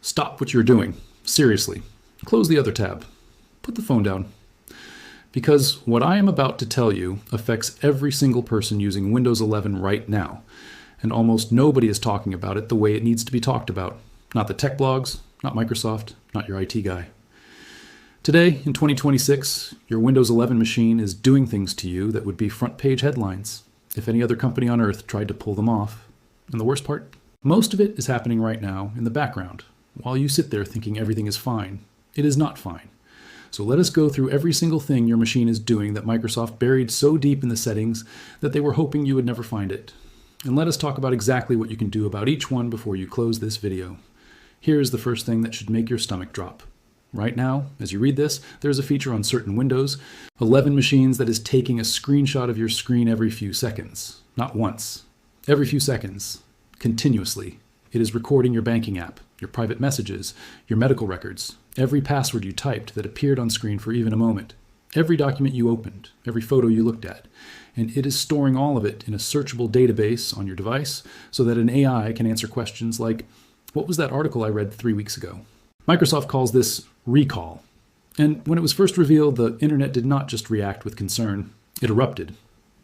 Stop what you're doing. Seriously. Close the other tab. Put the phone down. Because what I am about to tell you affects every single person using Windows 11 right now, and almost nobody is talking about it the way it needs to be talked about. Not the tech blogs, not Microsoft, not your IT guy. Today, in 2026, your Windows 11 machine is doing things to you that would be front page headlines if any other company on earth tried to pull them off. And the worst part? Most of it is happening right now in the background, while you sit there thinking everything is fine. It is not fine. So let us go through every single thing your machine is doing that Microsoft buried so deep in the settings that they were hoping you would never find it. And let us talk about exactly what you can do about each one before you close this video. Here's the first thing that should make your stomach drop. Right now, as you read this, there's a feature on certain Windows 11 machines that is taking a screenshot of your screen every few seconds. Not once. Every few seconds. Continuously. It is recording your banking app, your private messages, your medical records, every password you typed that appeared on screen for even a moment, every document you opened, every photo you looked at, and it is storing all of it in a searchable database on your device so that an AI can answer questions like, what was that article I read 3 weeks ago? Microsoft calls this recall. And when it was first revealed, the internet did not just react with concern, it erupted.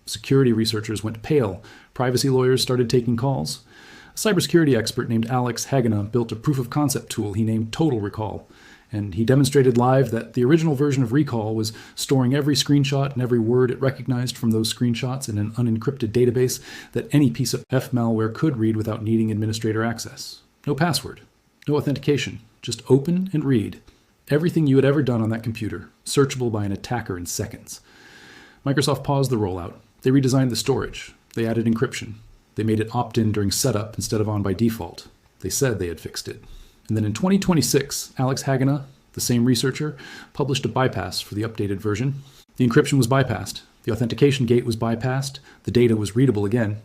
Security researchers went pale, privacy lawyers started taking calls. A cybersecurity expert named Alex Hagana built a proof-of-concept tool he named Total Recall, and he demonstrated live that the original version of Recall was storing every screenshot and every word it recognized from those screenshots in an unencrypted database that any piece of F malware could read without needing administrator access. No password, no authentication, just open and read. Everything you had ever done on that computer, searchable by an attacker in seconds. Microsoft paused the rollout. They redesigned the storage. They added encryption. They made it opt-in during setup instead of on by default. They said they had fixed it. And then in 2026, Alex Hagana, the same researcher, published a bypass for the updated version. The encryption was bypassed. The authentication gate was bypassed. The data was readable again.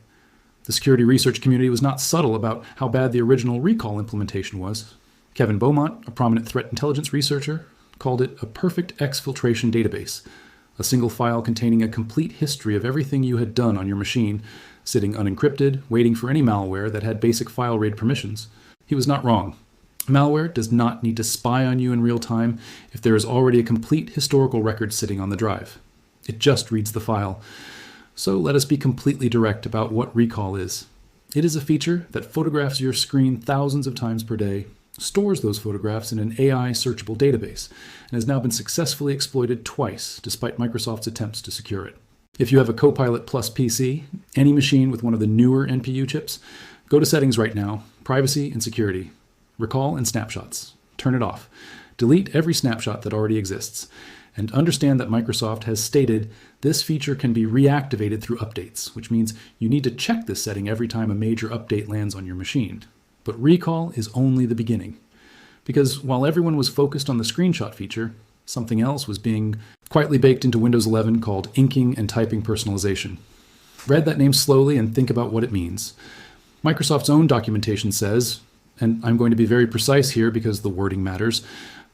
The security research community was not subtle about how bad the original Recall implementation was. Kevin Beaumont, a prominent threat intelligence researcher, called it a perfect exfiltration database, a single file containing a complete history of everything you had done on your machine, sitting unencrypted, waiting for any malware that had basic file read permissions. He was not wrong. Malware does not need to spy on you in real time if there is already a complete historical record sitting on the drive. It just reads the file. So let us be completely direct about what Recall is. It is a feature that photographs your screen thousands of times per day, stores those photographs in an AI searchable database, and has now been successfully exploited twice, despite Microsoft's attempts to secure it. If you have a Copilot Plus PC, any machine with one of the newer NPU chips, go to Settings right now, Privacy and Security, Recall and Snapshots. Turn it off. Delete every snapshot that already exists. And understand that Microsoft has stated this feature can be reactivated through updates, which means you need to check this setting every time a major update lands on your machine. But Recall is only the beginning. Because while everyone was focused on the screenshot feature, something else was being quietly baked into Windows 11 called inking and typing personalization. Read that name slowly and think about what it means. Microsoft's own documentation says, and I'm going to be very precise here because the wording matters,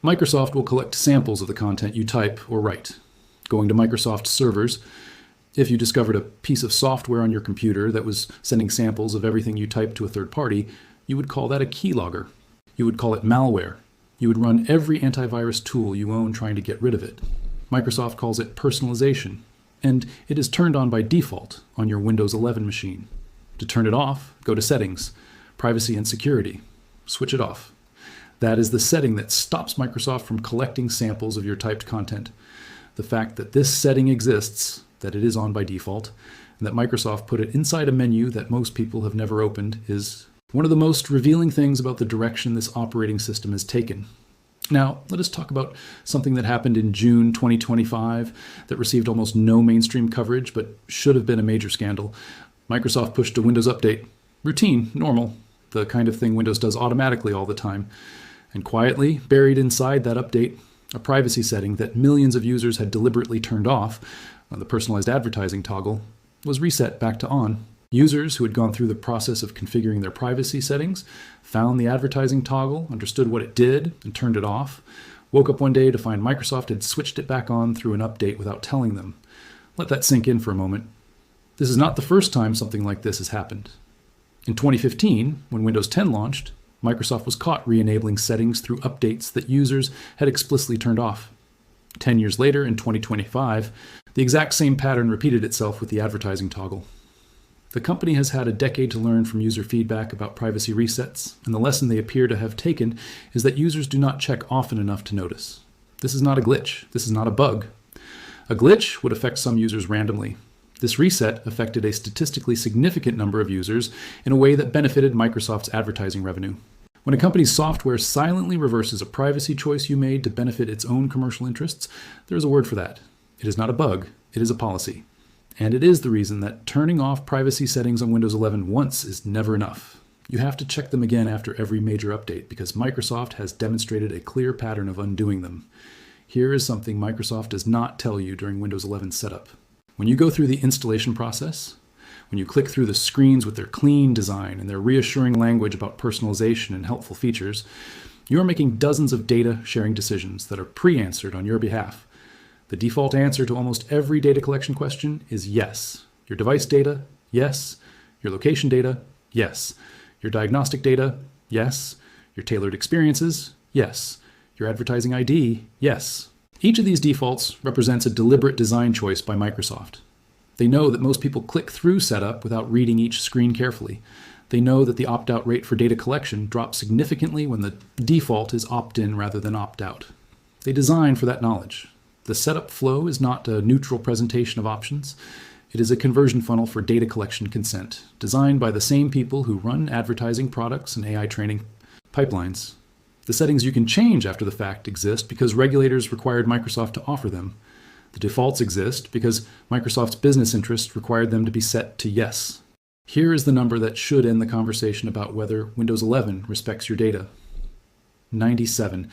Microsoft will collect samples of the content you type or write. Going to Microsoft servers, if you discovered a piece of software on your computer that was sending samples of everything you typed to a third party, you would call that a keylogger. You would call it malware. You would run every antivirus tool you own trying to get rid of it. Microsoft calls it personalization, and it is turned on by default on your Windows 11 machine. To turn it off, go to Settings, Privacy and Security. Switch it off. That is the setting that stops Microsoft from collecting samples of your typed content. The fact that this setting exists, that it is on by default, and that Microsoft put it inside a menu that most people have never opened is one of the most revealing things about the direction this operating system has taken. Now, let us talk about something that happened in June 2025 that received almost no mainstream coverage but should have been a major scandal. Microsoft pushed a Windows update. Routine, normal, the kind of thing Windows does automatically all the time. And quietly, buried inside that update, a privacy setting that millions of users had deliberately turned off, the personalized advertising toggle, was reset back to on. Users who had gone through the process of configuring their privacy settings found the advertising toggle, understood what it did, and turned it off, woke up one day to find Microsoft had switched it back on through an update without telling them. Let that sink in for a moment. This is not the first time something like this has happened. In 2015, when Windows 10 launched, Microsoft was caught re-enabling settings through updates that users had explicitly turned off. 10 years later, in 2025, the exact same pattern repeated itself with the advertising toggle. The company has had a decade to learn from user feedback about privacy resets, and the lesson they appear to have taken is that users do not check often enough to notice. This is not a glitch. This is not a bug. A glitch would affect some users randomly. This reset affected a statistically significant number of users in a way that benefited Microsoft's advertising revenue. When a company's software silently reverses a privacy choice you made to benefit its own commercial interests, there is a word for that. It is not a bug, it is a policy. And it is the reason that turning off privacy settings on Windows 11 once is never enough. You have to check them again after every major update because Microsoft has demonstrated a clear pattern of undoing them. Here is something Microsoft does not tell you during Windows 11 setup. When you go through the installation process, when you click through the screens with their clean design and their reassuring language about personalization and helpful features, you are making dozens of data sharing decisions that are pre-answered on your behalf. The default answer to almost every data collection question is yes. Your device data, yes. Your location data, yes. Your diagnostic data, yes. Your tailored experiences, yes. Your advertising ID, yes. Each of these defaults represents a deliberate design choice by Microsoft. They know that most people click through setup without reading each screen carefully. They know that the opt-out rate for data collection drops significantly when the default is opt-in rather than opt-out. They design for that knowledge. The setup flow is not a neutral presentation of options. It is a conversion funnel for data collection consent, designed by the same people who run advertising products and AI training pipelines. The settings you can change after the fact exist because regulators required Microsoft to offer them. The defaults exist because Microsoft's business interest required them to be set to yes. Here is the number that should end the conversation about whether Windows 11 respects your data. 97.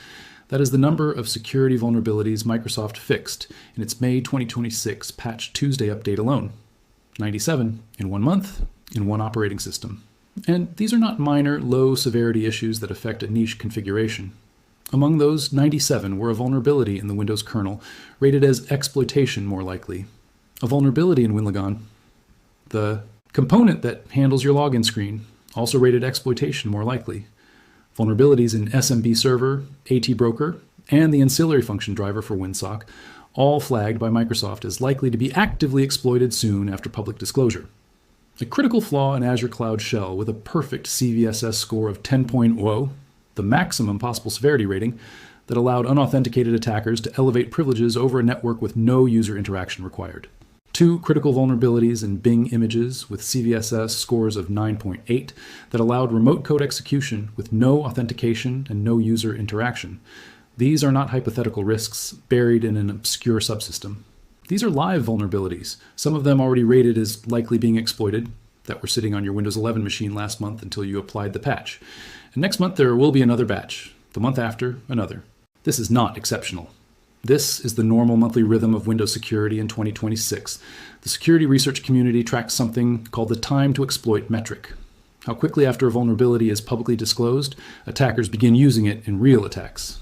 That is the number of security vulnerabilities Microsoft fixed in its May 2026 Patch Tuesday update alone. 97 in 1 month, in one operating system. And these are not minor, low-severity issues that affect a niche configuration. Among those, 97 were a vulnerability in the Windows kernel, rated as exploitation more likely. A vulnerability in WinLogon, the component that handles your login screen, also rated exploitation more likely. Vulnerabilities in SMB server, AT broker, and the ancillary function driver for WinSock, all flagged by Microsoft as likely to be actively exploited soon after public disclosure. A critical flaw in Azure Cloud Shell with a perfect CVSS score of 10.0, the maximum possible severity rating, that allowed unauthenticated attackers to elevate privileges over a network with no user interaction required. 2 critical vulnerabilities in Bing images with CVSS scores of 9.8 that allowed remote code execution with no authentication and no user interaction. These are not hypothetical risks buried in an obscure subsystem. These are live vulnerabilities, some of them already rated as likely being exploited, that were sitting on your Windows 11 machine last month until you applied the patch. And next month there will be another batch, the month after, another. This is not exceptional. This is the normal monthly rhythm of Windows security in 2026. The security research community tracks something called the time to exploit metric. How quickly after a vulnerability is publicly disclosed, attackers begin using it in real attacks.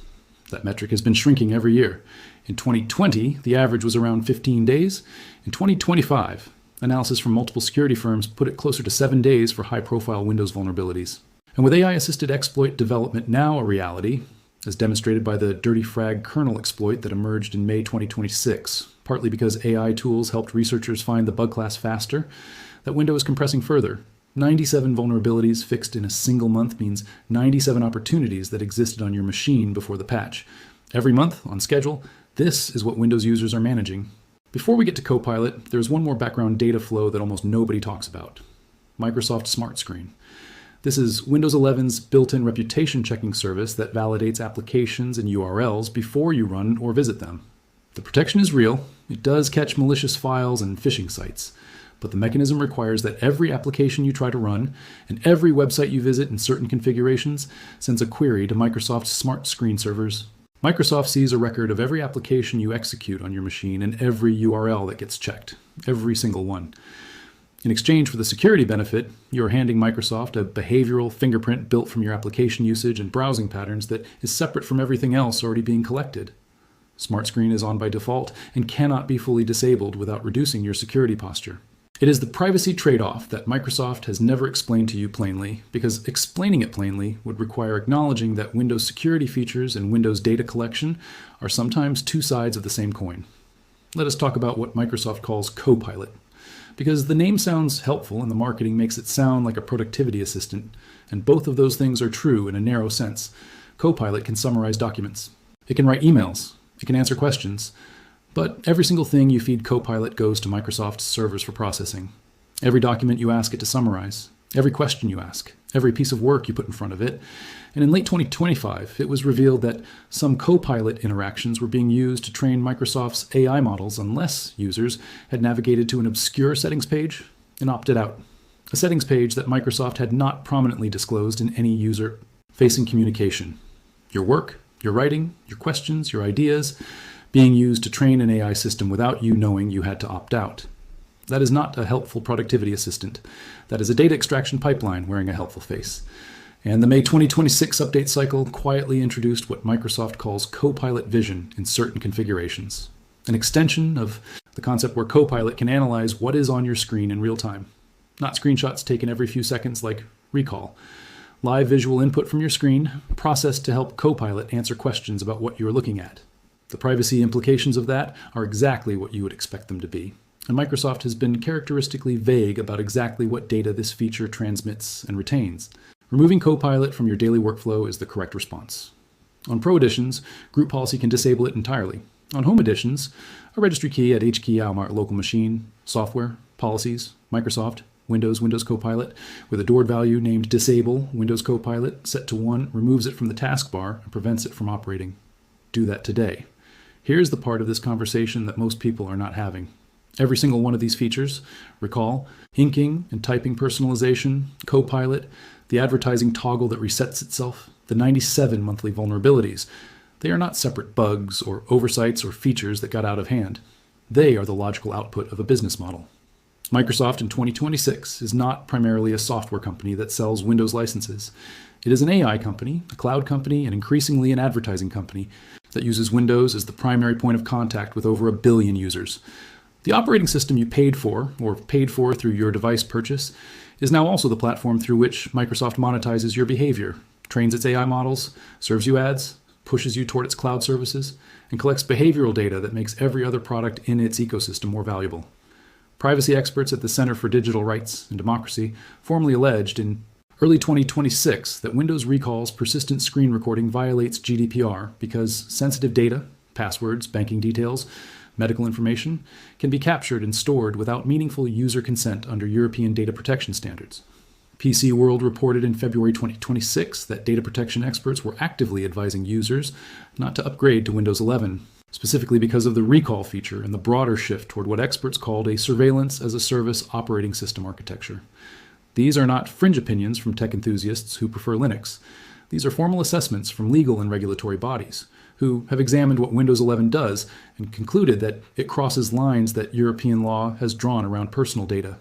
That metric has been shrinking every year. In 2020, the average was around 15 days. In 2025, analysis from multiple security firms put it closer to 7 days for high-profile Windows vulnerabilities. And with AI-assisted exploit development now a reality, as demonstrated by the Dirty Frag kernel exploit that emerged in May 2026, partly because AI tools helped researchers find the bug class faster, that window is compressing further. 97 vulnerabilities fixed in a single month means 97 opportunities that existed on your machine before the patch. Every month, on schedule, this is what Windows users are managing. Before we get to Copilot, there's one more background data flow that almost nobody talks about. Microsoft Smart Screen. This is Windows 11's built-in reputation checking service that validates applications and URLs before you run or visit them. The protection is real. It does catch malicious files and phishing sites. But the mechanism requires that every application you try to run and every website you visit in certain configurations sends a query to Microsoft's Smart Screen servers. Microsoft sees a record of every application you execute on your machine and every URL that gets checked, every single one. In exchange for the security benefit, you are handing Microsoft a behavioral fingerprint built from your application usage and browsing patterns that is separate from everything else already being collected. Smart Screen is on by default and cannot be fully disabled without reducing your security posture. It is the privacy trade-off that Microsoft has never explained to you plainly, because explaining it plainly would require acknowledging that Windows security features and Windows data collection are sometimes two sides of the same coin. Let us talk about what Microsoft calls Copilot, because the name sounds helpful and the marketing makes it sound like a productivity assistant, and both of those things are true in a narrow sense. Copilot can summarize documents. It can write emails. It can answer questions. But every single thing you feed Copilot goes to Microsoft's servers for processing. Every document you ask it to summarize, every question you ask, every piece of work you put in front of it. And in late 2025, it was revealed that some Copilot interactions were being used to train Microsoft's AI models unless users had navigated to an obscure settings page and opted out. A settings page that Microsoft had not prominently disclosed in any user-facing communication. Your work, your writing, your questions, your ideas, being used to train an AI system without you knowing you had to opt out. That is not a helpful productivity assistant. That is a data extraction pipeline wearing a helpful face. And the May 2026 update cycle quietly introduced what Microsoft calls Copilot Vision in certain configurations, an extension of the concept where Copilot can analyze what is on your screen in real time, not screenshots taken every few seconds like Recall. Live visual input from your screen, processed to help Copilot answer questions about what you are looking at. The privacy implications of that are exactly what you would expect them to be, and Microsoft has been characteristically vague about exactly what data this feature transmits and retains. Removing Copilot from your daily workflow is the correct response. On Pro Editions, group policy can disable it entirely. On Home Editions, a registry key at HKey on our local machine, software, policies, Microsoft, Windows Copilot, with a doored value named Disable Windows Copilot set to 1 removes it from the taskbar and prevents it from operating. Do that today. Here's the part of this conversation that most people are not having. Every single one of these features, recall, inking and typing personalization, Copilot, the advertising toggle that resets itself, the 97 monthly vulnerabilities, they are not separate bugs or oversights or features that got out of hand. They are the logical output of a business model. Microsoft in 2026 is not primarily a software company that sells Windows licenses. It is an AI company, a cloud company, and increasingly an advertising company that uses Windows as the primary point of contact with over 1 billion users. The operating system you paid for, or paid for through your device purchase, is now also the platform through which Microsoft monetizes your behavior, trains its AI models, serves you ads, pushes you toward its cloud services, and collects behavioral data that makes every other product in its ecosystem more valuable. Privacy experts at the Center for Digital Rights and Democracy formally alleged in early 2026 that Windows Recall's persistent screen recording violates GDPR because sensitive data, passwords, banking details, medical information, can be captured and stored without meaningful user consent under European data protection standards. PC World reported in February 2026 that data protection experts were actively advising users not to upgrade to Windows 11, specifically because of the recall feature and the broader shift toward what experts called a surveillance-as-a-service operating system architecture. These are not fringe opinions from tech enthusiasts who prefer Linux. These are formal assessments from legal and regulatory bodies who have examined what Windows 11 does and concluded that it crosses lines that European law has drawn around personal data.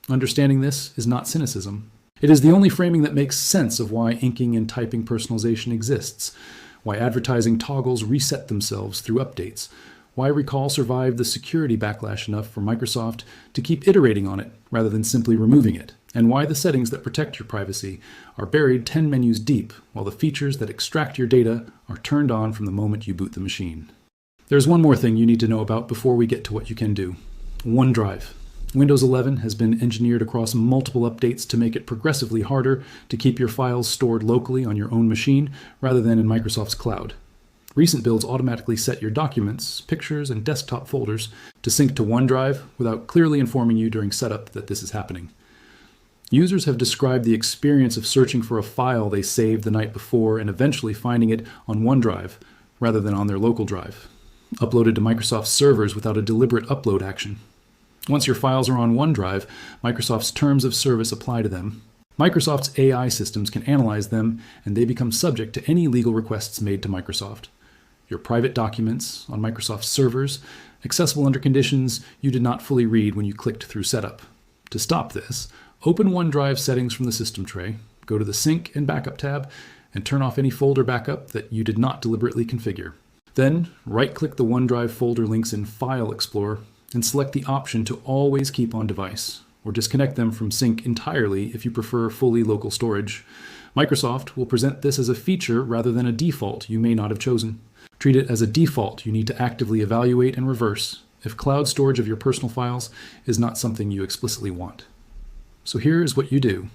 Understanding this is not cynicism. It is the only framing that makes sense of why inking and typing personalization exists, why advertising toggles reset themselves through updates, why Recall survived the security backlash enough for Microsoft to keep iterating on it rather than simply removing it, and why the settings that protect your privacy are buried 10 menus deep, while the features that extract your data are turned on from the moment you boot the machine. There's one more thing you need to know about before we get to what you can do. OneDrive. Windows 11 has been engineered across multiple updates to make it progressively harder to keep your files stored locally on your own machine rather than in Microsoft's cloud. Recent builds automatically set your documents, pictures, and desktop folders to sync to OneDrive without clearly informing you during setup that this is happening. Users have described the experience of searching for a file they saved the night before and eventually finding it on OneDrive rather than on their local drive, uploaded to Microsoft's servers without a deliberate upload action. Once your files are on OneDrive, Microsoft's terms of service apply to them. Microsoft's AI systems can analyze them, and they become subject to any legal requests made to Microsoft. Your private documents on Microsoft's servers, accessible under conditions you did not fully read when you clicked through setup. To stop this, open OneDrive settings from the system tray, go to the Sync and Backup tab, and turn off any folder backup that you did not deliberately configure. Then, right-click the OneDrive folder links in File Explorer and select the option to always keep on device, or disconnect them from sync entirely if you prefer fully local storage. Microsoft will present this as a feature rather than a default you may not have chosen. Treat it as a default you need to actively evaluate and reverse if cloud storage of your personal files is not something you explicitly want. So here is what you do.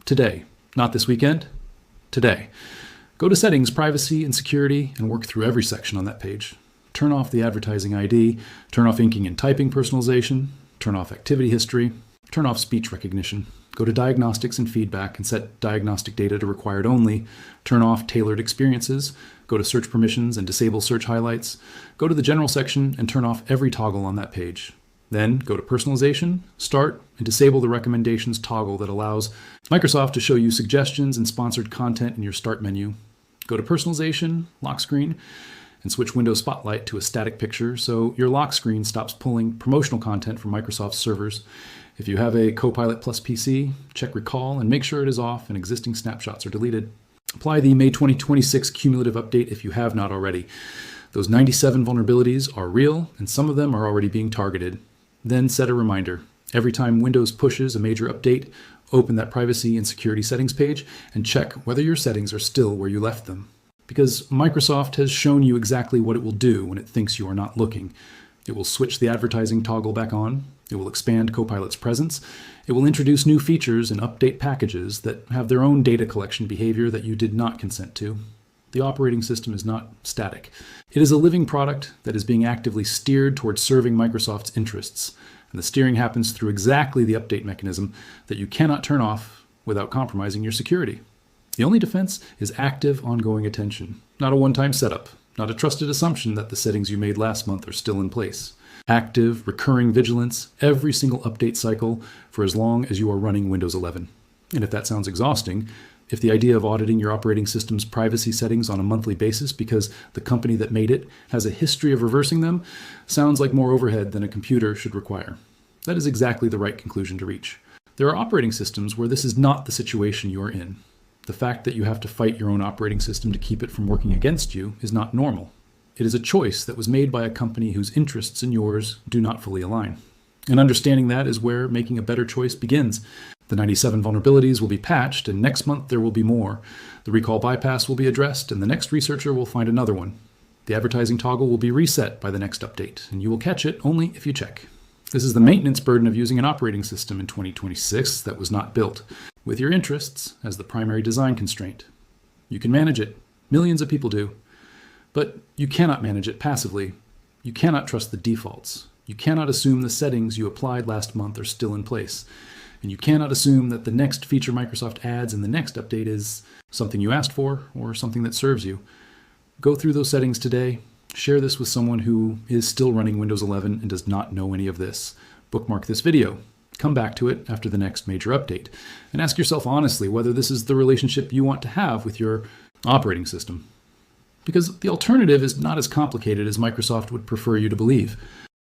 Today, not this weekend, today. Go to Settings, Privacy, and Security, and work through every section on that page. Turn off the advertising ID, turn off inking and typing personalization, turn off activity history, turn off speech recognition. Go to Diagnostics and Feedback and set diagnostic data to required only. Turn off tailored experiences. Go to Search Permissions and disable search highlights. Go to the General section and turn off every toggle on that page. Then go to Personalization, Start, and disable the Recommendations toggle that allows Microsoft to show you suggestions and sponsored content in your Start menu. Go to Personalization, Lock Screen, and switch Windows Spotlight to a static picture so your lock screen stops pulling promotional content from Microsoft's servers. If you have a Copilot Plus PC, check Recall and make sure it is off and existing snapshots are deleted. Apply the May 2026 cumulative update if you have not already. Those 97 vulnerabilities are real and some of them are already being targeted. Then set a reminder. Every time Windows pushes a major update, open that privacy and security settings page and check whether your settings are still where you left them. Because Microsoft has shown you exactly what it will do when it thinks you are not looking. It will switch the advertising toggle back on. It will expand Copilot's presence. It will introduce new features and update packages that have their own data collection behavior that you did not consent to. The operating system is not static. It is a living product that is being actively steered towards serving Microsoft's interests. And the steering happens through exactly the update mechanism that you cannot turn off without compromising your security. The only defense is active, ongoing attention, not a one-time setup, not a trusted assumption that the settings you made last month are still in place. Active, recurring vigilance every single update cycle for as long as you are running Windows 11. And if that sounds exhausting, if the idea of auditing your operating system's privacy settings on a monthly basis because the company that made it has a history of reversing them sounds like more overhead than a computer should require, that is exactly the right conclusion to reach. There are operating systems where this is not the situation you are in. The fact that you have to fight your own operating system to keep it from working against you is not normal. It is a choice that was made by a company whose interests and yours do not fully align. And understanding that is where making a better choice begins. The 97 vulnerabilities will be patched, and next month there will be more. The recall bypass will be addressed, and the next researcher will find another one. The advertising toggle will be reset by the next update, and you will catch it only if you check. This is the maintenance burden of using an operating system in 2026 that was not built, with your interests as the primary design constraint. You can manage it. Millions of people do. But you cannot manage it passively. You cannot trust the defaults. You cannot assume the settings you applied last month are still in place. And you cannot assume that the next feature Microsoft adds in the next update is something you asked for or something that serves you. Go through those settings today. Share this with someone who is still running Windows 11 and does not know any of this. Bookmark this video. Come back to it after the next major update. And ask yourself honestly whether this is the relationship you want to have with your operating system. Because the alternative is not as complicated as Microsoft would prefer you to believe.